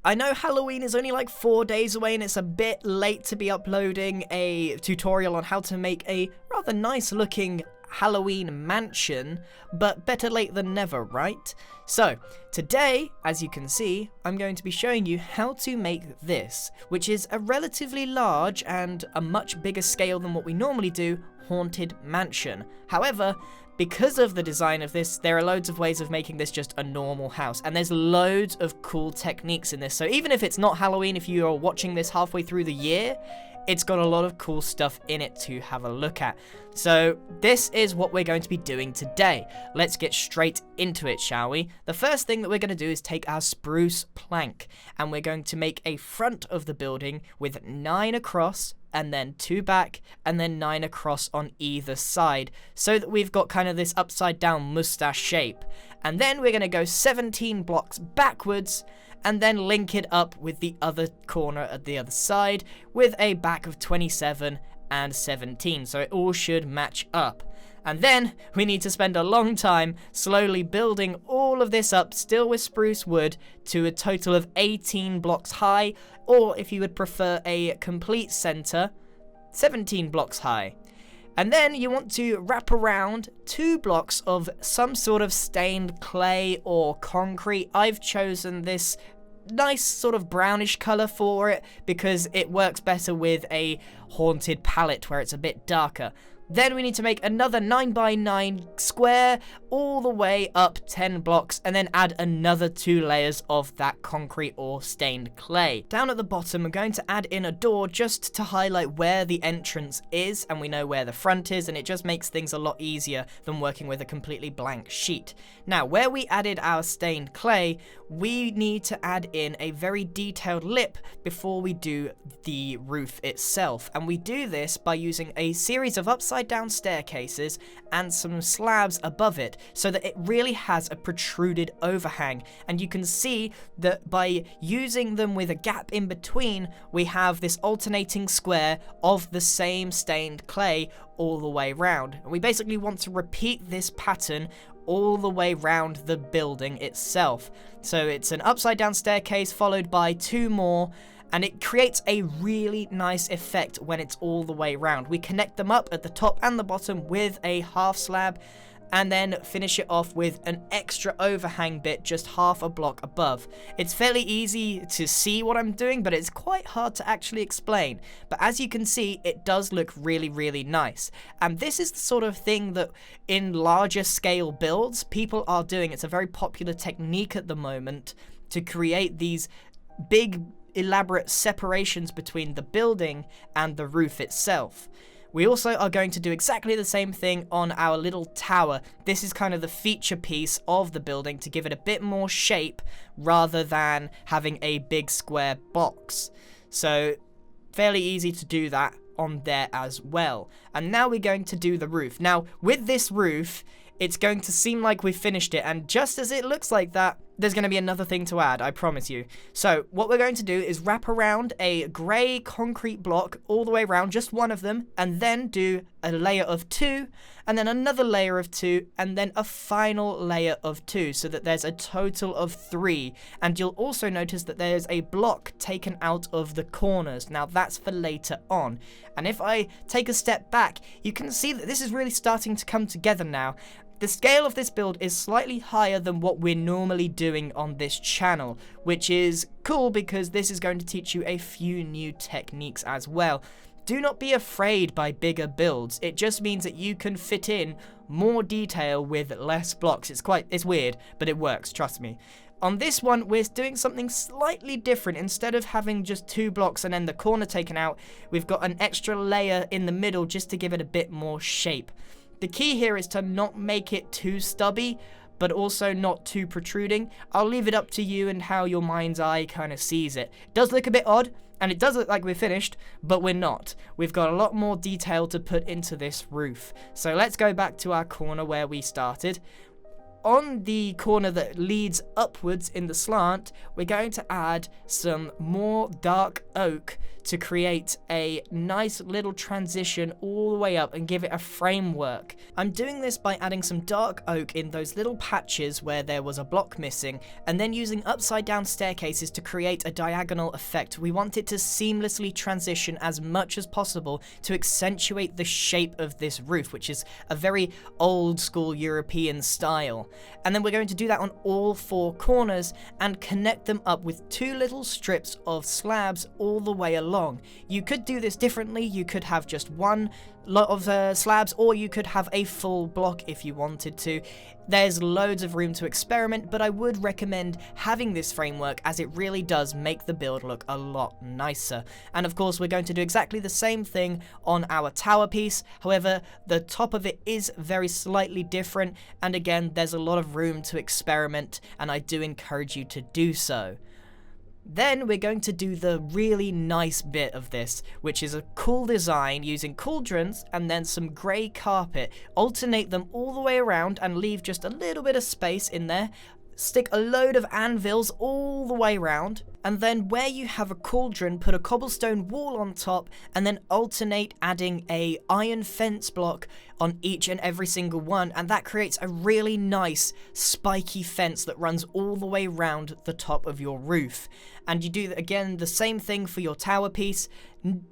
I know Halloween is only like 4 days away and it's a bit late to be uploading a tutorial on how to make a rather nice looking Halloween mansion, but better late than never, right? So, today, as you can see, I'm going to be showing you how to make this, which is a relatively large and a much bigger scale than what we normally do, haunted mansion. However, because of the design of this, there are loads of ways of making this just a normal house, and there's loads of cool techniques in this. So even if it's not Halloween, if you are watching this halfway through the year, it's got a lot of cool stuff in it to have a look at. So this is what we're going to be doing today. Let's get straight into it, shall we? The first thing that we're going to do is take our spruce plank, and we're going to make a front of the building with 9 across, and then 2 back, and then 9 across on either side, so that we've got kind of this upside down mustache shape. And then we're going to go 17 blocks backwards, and then link it up with the other corner at the other side with a back of 27 and 17, so it all should match up. And then we need to spend a long time slowly building all of this up, still with spruce wood, to a total of 18 blocks high, or if you would prefer a complete center, 17 blocks high. And then you want to wrap around 2 blocks of some sort of stained clay or concrete. I've chosen this nice sort of brownish color for it because it works better with a haunted palette where it's a bit darker. Then we need to make another 9x9 square all the way up 10 blocks, and then add another 2 layers of that concrete or stained clay. Down at the bottom, we're going to add in a door just to highlight where the entrance is, and we know where the front is, and it just makes things a lot easier than working with a completely blank sheet. Now, where we added our stained clay, we need to add in a very detailed lip before we do the roof itself, and we do this by using a series of upside down staircases and some slabs above it, so that it really has a protruded overhang. And you can see that by using them with a gap in between, we have this alternating square of the same stained clay all the way round. And we basically want to repeat this pattern all the way round the building itself. So it's an upside down staircase followed by 2 more, and it creates a really nice effect when it's all the way round. We connect them up at the top and the bottom with a half slab, and then finish it off with an extra overhang bit just half a block above. It's fairly easy to see what I'm doing, but it's quite hard to actually explain. But as you can see, it does look really, really nice. And this is the sort of thing that in larger scale builds, people are doing. It's a very popular technique at the moment to create these big, elaborate separations between the building and the roof itself. We also are going to do exactly the same thing on our little tower. This is kind of the feature piece of the building to give it a bit more shape rather than having a big square box. So fairly easy to do that on there as well. And now we're going to do the roof. Now with this roof, it's going to seem like we've finished it, and just as it looks like that, there's going to be another thing to add, I promise you. So what we're going to do is wrap around a grey concrete block all the way around, just one of them, and then do a layer of 2, and then another layer of 2, and then a final layer of 2, so that there's a total of 3. And you'll also notice that there's a block taken out of the corners. Now that's for later on. And if I take a step back, you can see that this is really starting to come together now. The scale of this build is slightly higher than what we're normally doing on this channel, which is cool because this is going to teach you a few new techniques as well. Do not be afraid by bigger builds. It just means that you can fit in more detail with less blocks. It's weird, but it works, trust me. On this one, we're doing something slightly different. Instead of having just 2 blocks and then the corner taken out, we've got an extra layer in the middle just to give it a bit more shape. The key here is to not make it too stubby, but also not too protruding. I'll leave it up to you and how your mind's eye kind of sees it. It does look a bit odd, and it does look like we're finished, but we're not. We've got a lot more detail to put into this roof. So let's go back to our corner where we started. on the corner that leads upwards in the slant, we're going to add some more dark oak to create a nice little transition all the way up and give it a framework. I'm doing this by adding some dark oak in those little patches where there was a block missing, and then using upside down staircases to create a diagonal effect. We want it to seamlessly transition as much as possible to accentuate the shape of this roof, which is a very old school European style. And then we're going to do that on all 4 corners and connect them up with 2 little strips of slabs all the way along. You could do this differently. You could have just one lot of slabs, or you could have a full block if you wanted to. There's loads of room to experiment, but I would recommend having this framework as it really does make the build look a lot nicer. And of course, we're going to do exactly the same thing on our tower piece. However, the top of it is very slightly different, and again, there's a lot of room to experiment, and I do encourage you to do so. Then we're going to do the really nice bit of this, which is a cool design using cauldrons and then some grey carpet. Alternate them all the way around and leave just a little bit of space in there. Stick a load of anvils all the way around, and then where you have a cauldron, put a cobblestone wall on top, and then alternate adding a iron fence block on each and every single one, and that creates a really nice spiky fence that runs all the way around the top of your roof. And you do again the same thing for your tower piece.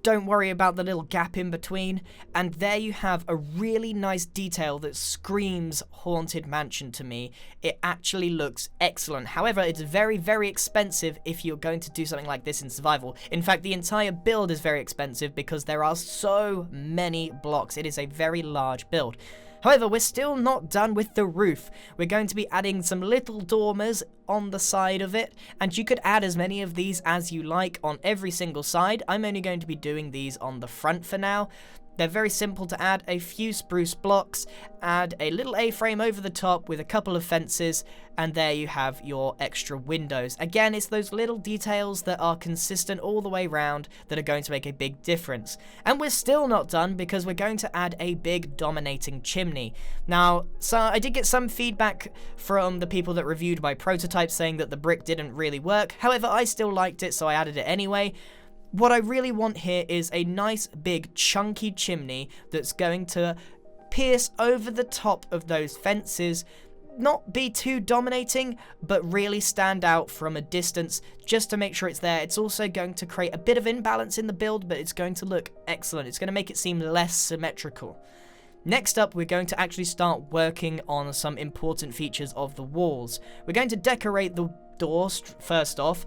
Don't worry about the little gap in between, and there you have a really nice detail that screams Haunted Mansion to me. It actually looks excellent. However, it's very, very expensive if you're going to do something like this in survival. In fact, the entire build is very expensive because there are so many blocks. It is a very large build. However, we're still not done with the roof. We're going to be adding some little dormers on the side of it, and you could add as many of these as you like on every single side. I'm only going to be doing these on the front for now. They're very simple to add. A few spruce blocks, add a little A-frame over the top with a couple of fences, and there you have your extra windows. Again, it's those little details that are consistent all the way around that are going to make a big difference. And we're still not done because we're going to add a big dominating chimney. Now, so I did get some feedback from the people that reviewed my prototype saying that the brick didn't really work. However, I still liked it, so I added it anyway. What I really want here is a nice big chunky chimney that's going to pierce over the top of those fences, not be too dominating, but really stand out from a distance just to make sure it's there. It's also going to create a bit of imbalance in the build, but it's going to look excellent. It's going to make it seem less symmetrical. Next up, we're going to actually start working on some important features of the walls. We're going to decorate the doors first off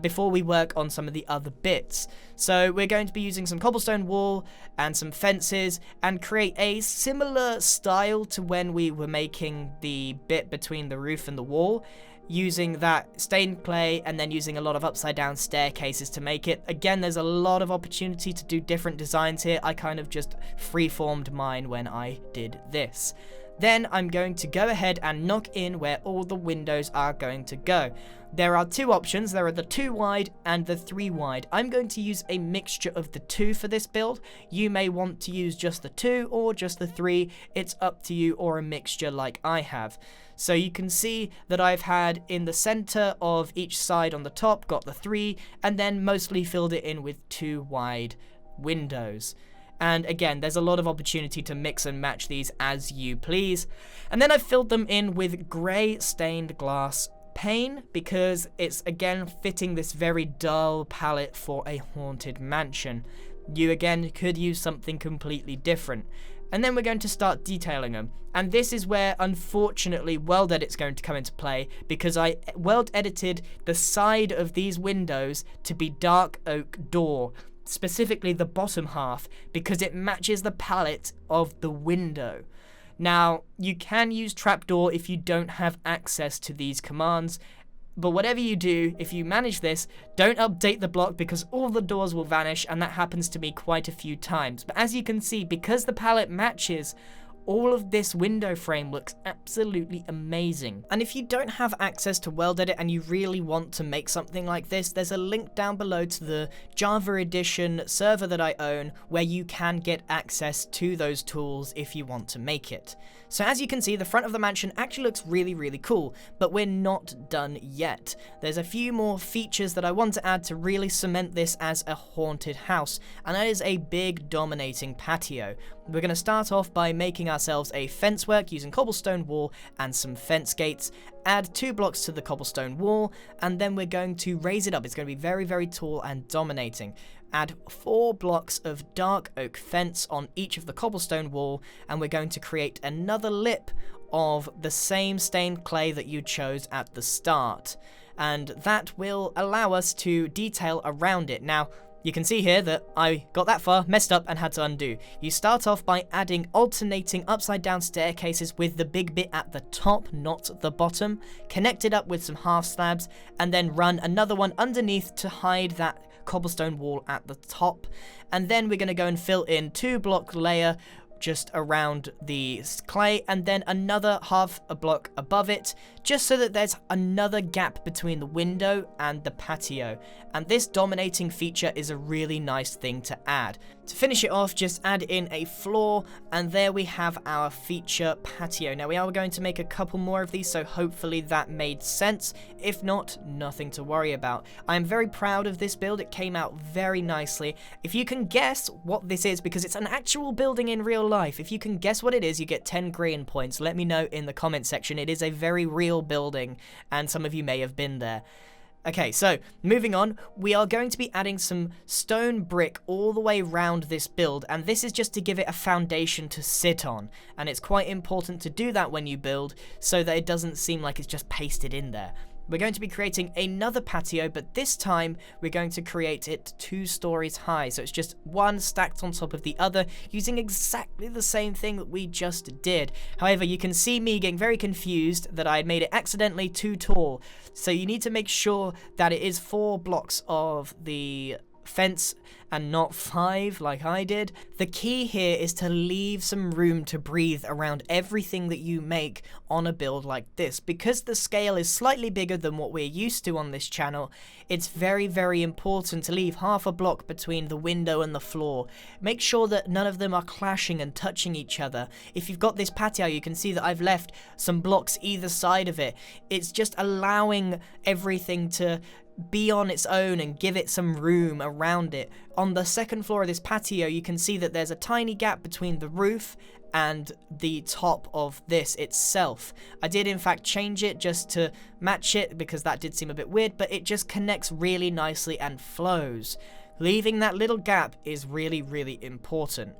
before we work on some of the other bits. So we're going to be using some cobblestone wall and some fences and create a similar style to when we were making the bit between the roof and the wall, using that stained clay and then using a lot of upside down staircases to make it. Again, there's a lot of opportunity to do different designs here. I kind of just freeformed mine when I did this. Then I'm going to go ahead and knock in where all the windows are going to go. There are 2 options. There are the 2 wide and the 3 wide. I'm going to use a mixture of the 2 for this build. You may want to use just the 2 or just the 3. It's up to you, or a mixture like I have. So you can see that I've had in the center of each side on the top, got the 3, and then mostly filled it in with 2 wide windows. And again, there's a lot of opportunity to mix and match these as you please. And then I've filled them in with grey stained glass pane because it's again fitting this very dull palette for a haunted mansion. You again could use something completely different. And then we're going to start detailing them. And this is where, unfortunately, weld edit's going to come into play, because I weld edited the side of these windows to be dark oak door, specifically the bottom half, because it matches the palette of the window. Now, you can use trapdoor if you don't have access to these commands, but whatever you do, if you manage this, don't update the block because all the doors will vanish, and that happens to me quite a few times. But as you can see, because the palette matches all of this window frame looks absolutely amazing. And if you don't have access to World Edit and you really want to make something like this, there's a link down below to the Java Edition server that I own where you can get access to those tools if you want to make it. So as you can see, the front of the mansion actually looks really, really cool, but we're not done yet. There's a few more features that I want to add to really cement this as a haunted house, and that is a big dominating patio. We're going to start off by making ourselves a fence work using cobblestone wall and some fence gates, add 2 blocks to the cobblestone wall, and then we're going to raise it up. It's going to be very, very tall and dominating. Add 4 blocks of dark oak fence on each of the cobblestone wall, and we're going to create another lip of the same stained clay that you chose at the start. And that will allow us to detail around it. Now, you can see here that I got that far, messed up, and had to undo. You start off by adding alternating upside down staircases with the big bit at the top, not the bottom. Connect it up with some half slabs, and then run another one underneath to hide that cobblestone wall at the top. And then we're going to go and fill in 2 block layer just around the clay, and then another half a block above it, just so that there's another gap between the window and the patio. And this dominating feature is a really nice thing to add. To finish it off, just add in a floor, and there we have our feature patio. Now we are going to make a couple more of these, so hopefully that made sense. If not, nothing to worry about. I am very proud of this build. It came out very nicely. If you can guess what this is, because it's an actual building in real life, if you can guess what it is, you get 10 Grian points. Let me know in the comment section. It is a very real building, and some of you may have been there. Okay, so moving on, we are going to be adding some stone brick all the way around this build, and this is just to give it a foundation to sit on, and it's quite important to do that when you build so that it doesn't seem like it's just pasted in there. We're going to be creating another patio, but this time we're going to create it 2 stories high. So it's just one stacked on top of the other, using exactly the same thing that we just did. However, you can see me getting very confused that I made it accidentally too tall. So you need to make sure that it is 4 blocks of the fence and not 5 like I did. The key here is to leave some room to breathe around everything that you make on a build like this. Because the scale is slightly bigger than what we're used to on this channel, it's very, very important to leave half a block between the window and the floor. Make sure that none of them are clashing and touching each other. If you've got this patio, you can see that I've left some blocks either side of it. It's just allowing everything to be on its own and give it some room around it. On the second floor of this patio, you can see that there's a tiny gap between the roof and the top of this itself. I did in fact change it just to match it because that did seem a bit weird, but it just connects really nicely and flows. Leaving that little gap is really, really important.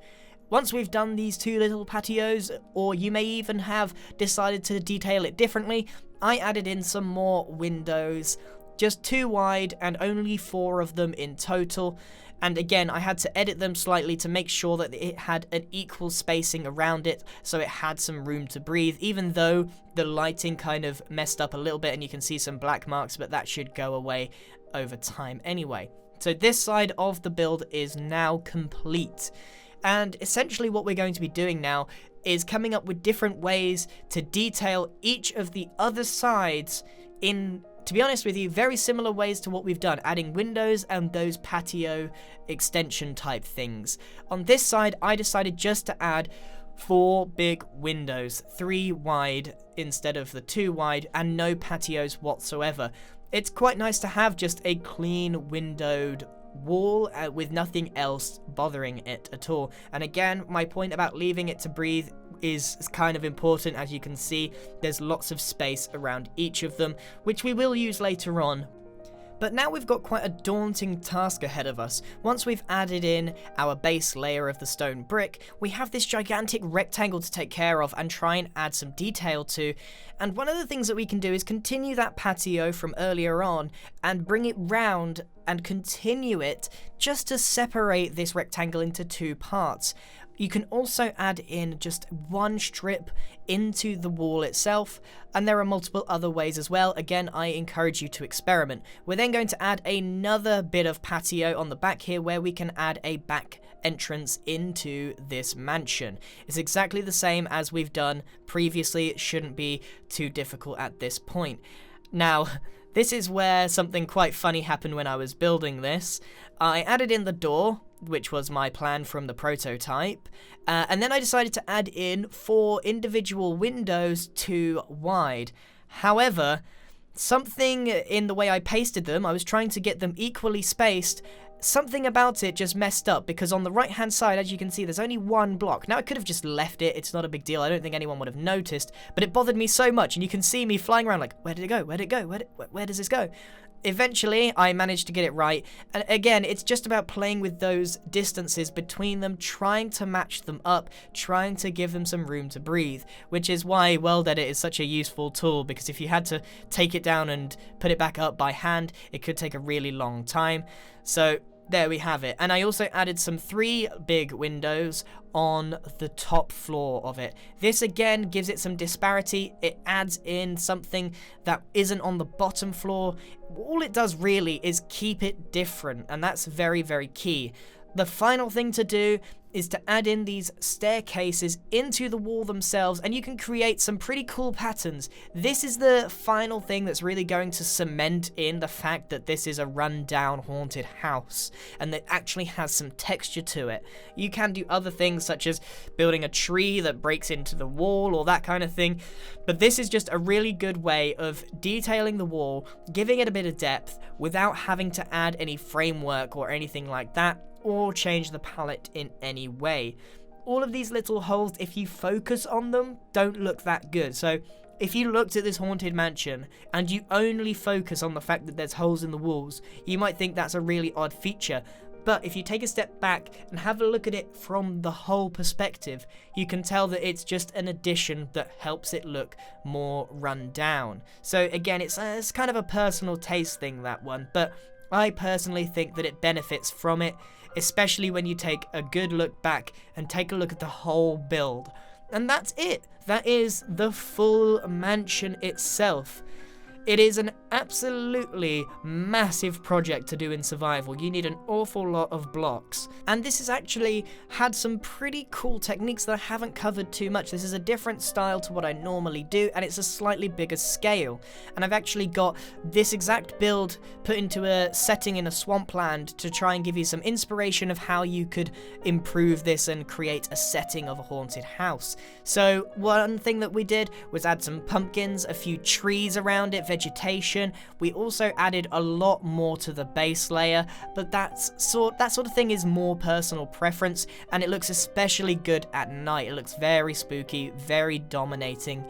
Once we've done these 2 little patios, or you may even have decided to detail it differently, I added in some more windows, just 2 wide and only 4 of them in total. And again, I had to edit them slightly to make sure that it had an equal spacing around it, so it had some room to breathe, even though the lighting kind of messed up a little bit and you can see some black marks, but that should go away over time anyway. So this side of the build is now complete. And essentially what we're going to be doing now is coming up with different ways to detail each of the other sides in, to be honest with you, very similar ways to what we've done, adding windows and those patio extension type things. On this side, I decided just to add 4 big windows, 3 wide instead of the 2 wide, and no patios whatsoever. It's quite nice to have just a clean windowed wall with nothing else bothering it at all. And again, my point about leaving it to breathe is kind of important. As you can see, there's lots of space around each of them, which we will use later on. But now we've got quite a daunting task ahead of us. Once we've added in our base layer of the stone brick, we have this gigantic rectangle to take care of and try and add some detail to. And one of the things that we can do is continue that patio from earlier on and bring it round and continue it just to separate this rectangle into 2 parts. You can also add in just one strip into the wall itself, and there are multiple other ways as well. Again, I encourage you to experiment. We're then going to add another bit of patio on the back here where we can add a back entrance into this mansion. It's exactly the same as we've done previously. It shouldn't be too difficult at this point. Now, this is where something quite funny happened when I was building this. I added in the door, which was my plan from the prototype, and then I decided to add in 4 individual windows 2 wide. However, something in the way I pasted them, I was trying to get them equally spaced. Something about it just messed up, because on the right hand side, as you can see, there's only 1 block. Now I could have just left it, it's not a big deal, I don't think anyone would have noticed, but it bothered me so much, and you can see me flying around like, where did it go, where did it go, where does this go? Eventually, I managed to get it right, and again, it's just about playing with those distances between them, trying to match them up, trying to give them some room to breathe, which is why World Edit is such a useful tool, because if you had to take it down and put it back up by hand, it could take a really long time. So there we have it. And I also added some 3 big windows on the top floor of it. This again gives it some disparity. It adds in something that isn't on the bottom floor. All it does really is keep it different, and that's very, very key. The final thing to do is to add in these staircases into the wall themselves, and you can create some pretty cool patterns. This is the final thing that's really going to cement in the fact that this is a run-down haunted house, and that actually has some texture to it. You can do other things such as building a tree that breaks into the wall or that kind of thing, but this is just a really good way of detailing the wall, giving it a bit of depth without having to add any framework or anything like that, or change the palette in any way. All of these little holes, if you focus on them, don't look that good. So if you looked at this haunted mansion and you only focus on the fact that there's holes in the walls, you might think that's a really odd feature. But if you take a step back and have a look at it from the whole perspective, you can tell that it's just an addition that helps it look more run down. So again, it's kind of a personal taste thing, that one, but I personally think that it benefits from it, especially when you take a good look back and take a look at the whole build. And that's it. That is the full mansion itself. It is an absolutely massive project to do in survival. You need an awful lot of blocks. And this has actually had some pretty cool techniques that I haven't covered too much. This is a different style to what I normally do, and it's a slightly bigger scale. And I've actually got this exact build put into a setting in a swampland to try and give you some inspiration of how you could improve this and create a setting of a haunted house. So one thing that we did was add some pumpkins, a few trees around it, vegetation. We also added a lot more to the base layer, but that sort of thing is more personal preference, and it looks especially good at night. It looks very spooky, very dominating.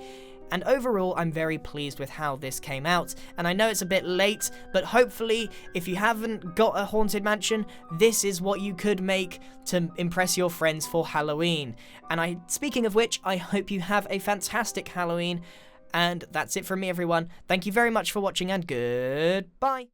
And overall, I'm very pleased with how this came out, and I know it's a bit late, but hopefully, if you haven't got a haunted mansion, this is what you could make to impress your friends for Halloween. And speaking of which, I hope you have a fantastic Halloween. And that's it from me, everyone. Thank you very much for watching, and goodbye.